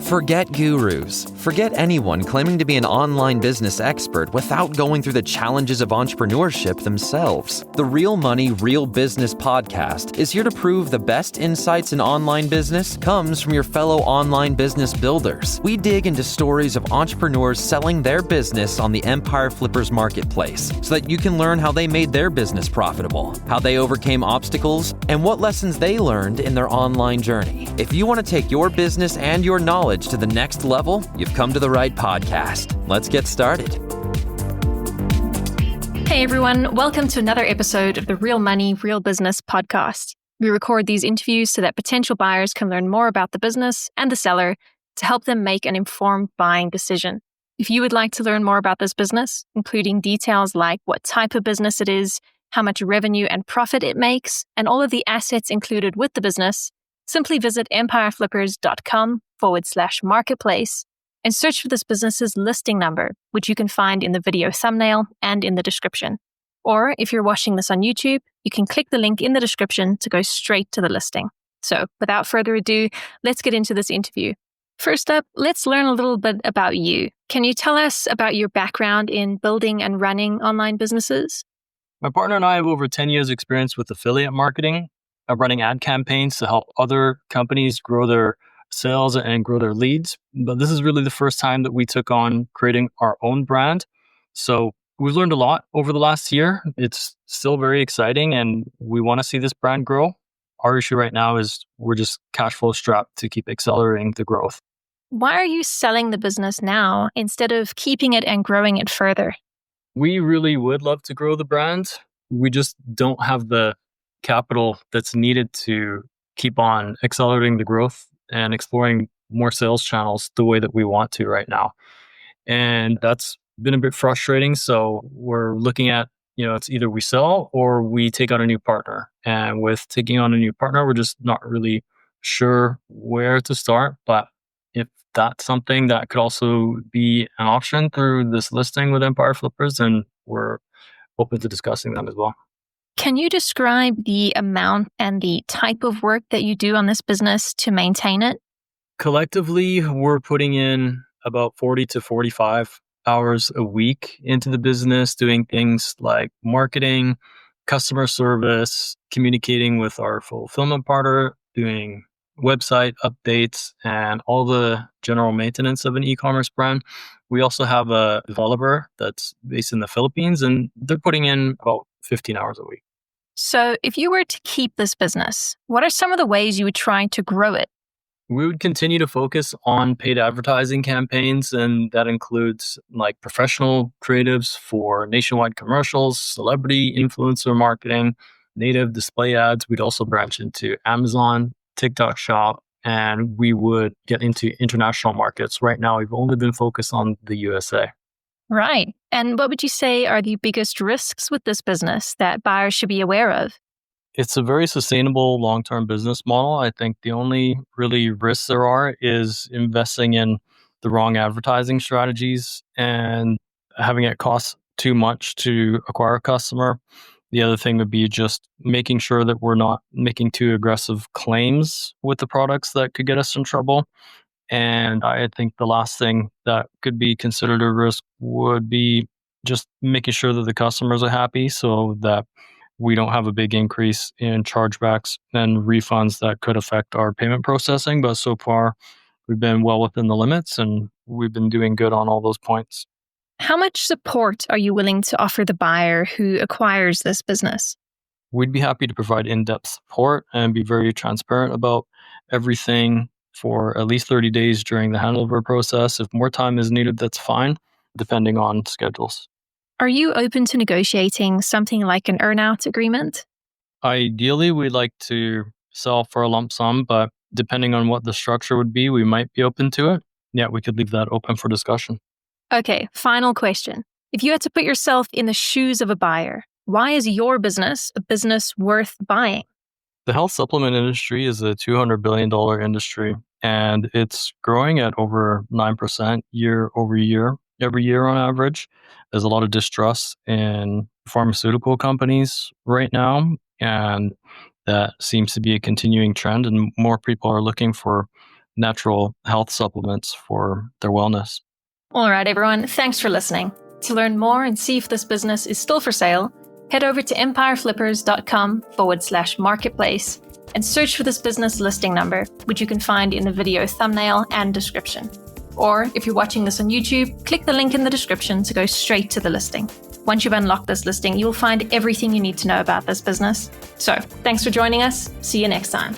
Forget gurus. Forget anyone claiming to be an online business expert without going through the challenges of entrepreneurship themselves. The Real Money, Real Business podcast is here to prove the best insights in online business comes from your fellow online business builders. We dig into stories of entrepreneurs selling their business on the Empire Flippers marketplace so that you can learn how they made their business profitable, how they overcame obstacles, and what lessons they learned in their online journey. If you want to take your business and your knowledge to the next level, you've come to the right podcast. Let's get started. Hey everyone, welcome to another episode of the Real Money, Real Business podcast. We record these interviews so that potential buyers can learn more about the business and the seller to help them make an informed buying decision. If you would like to learn more about this business, including details like what type of business it is, how much revenue and profit it makes, and all of the assets included with the business, simply visit empireflippers.com/marketplace and search for this business's listing number, which you can find in the video thumbnail and in the description. Or if you're watching this on YouTube, you can click the link in the description to go straight to the listing. So without further ado, let's get into this interview. First up, let's learn a little bit about you. Can you tell us about your background in building and running online businesses? My partner and I have over 10 years experience with affiliate marketing, running ad campaigns to help other companies grow their sales and grow their leads. But this is really the first time that we took on creating our own brand. So we've learned a lot over the last year. It's still very exciting and we want to see this brand grow. Our issue right now is we're just cash flow strapped to keep accelerating the growth. Why are you selling the business now instead of keeping it and growing it further? We really would love to grow the brand. We just don't have the capital that's needed to keep on accelerating the growth and exploring more sales channels the way that we want to right now. And that's been a bit frustrating. So we're looking at, it's either we sell or we take on a new partner. And with taking on a new partner, we're just not really sure where to start. But if that's something that could also be an option through this listing with Empire Flippers, then we're open to discussing that as well. Can you describe the amount and the type of work that you do on this business to maintain it? Collectively, we're putting in about 40 to 45 hours a week into the business, doing things like marketing, customer service, communicating with our fulfillment partner, doing website updates, and all the general maintenance of an e-commerce brand. We also have a developer that's based in the Philippines, and they're putting in about 15 hours a week. So if you were to keep this business, what are some of the ways you would try to grow it? We would continue to focus on paid advertising campaigns, and that includes like professional creatives for nationwide commercials, celebrity influencer marketing, native display ads. We'd also branch into Amazon, TikTok Shop, and we would get into international markets. Right now, we've only been focused on the USA. Right. And what would you say are the biggest risks with this business that buyers should be aware of? It's a very sustainable long-term business model. I think the only really risks there are is investing in the wrong advertising strategies and having it cost too much to acquire a customer. The other thing would be just making sure that we're not making too aggressive claims with the products that could get us in trouble. And I think the last thing that could be considered a risk would be just making sure that the customers are happy so that we don't have a big increase in chargebacks and refunds that could affect our payment processing. But so far, we've been well within the limits and we've been doing good on all those points. How much support are you willing to offer the buyer who acquires this business? We'd be happy to provide in-depth support and be very transparent about everything for at least 30 days during the handover process. If more time is needed, that's fine, depending on schedules. Are you open to negotiating something like an earn-out agreement? Ideally, we'd like to sell for a lump sum, but depending on what the structure would be, we might be open to it. Yeah, we could leave that open for discussion. Okay, final question. If you had to put yourself in the shoes of a buyer, why is your business a business worth buying? The health supplement industry is a $200 billion industry, and it's growing at over 9% year over year, every year on average. There's a lot of distrust in pharmaceutical companies right now, and that seems to be a continuing trend, and more people are looking for natural health supplements for their wellness. All right, everyone. Thanks for listening. To learn more and see if this business is still for sale, head over to empireflippers.com/marketplace and search for this business listing number, which you can find in the video thumbnail and description. Or if you're watching this on YouTube, click the link in the description to go straight to the listing. Once you've unlocked this listing, you'll find everything you need to know about this business. So, thanks for joining us. See you next time.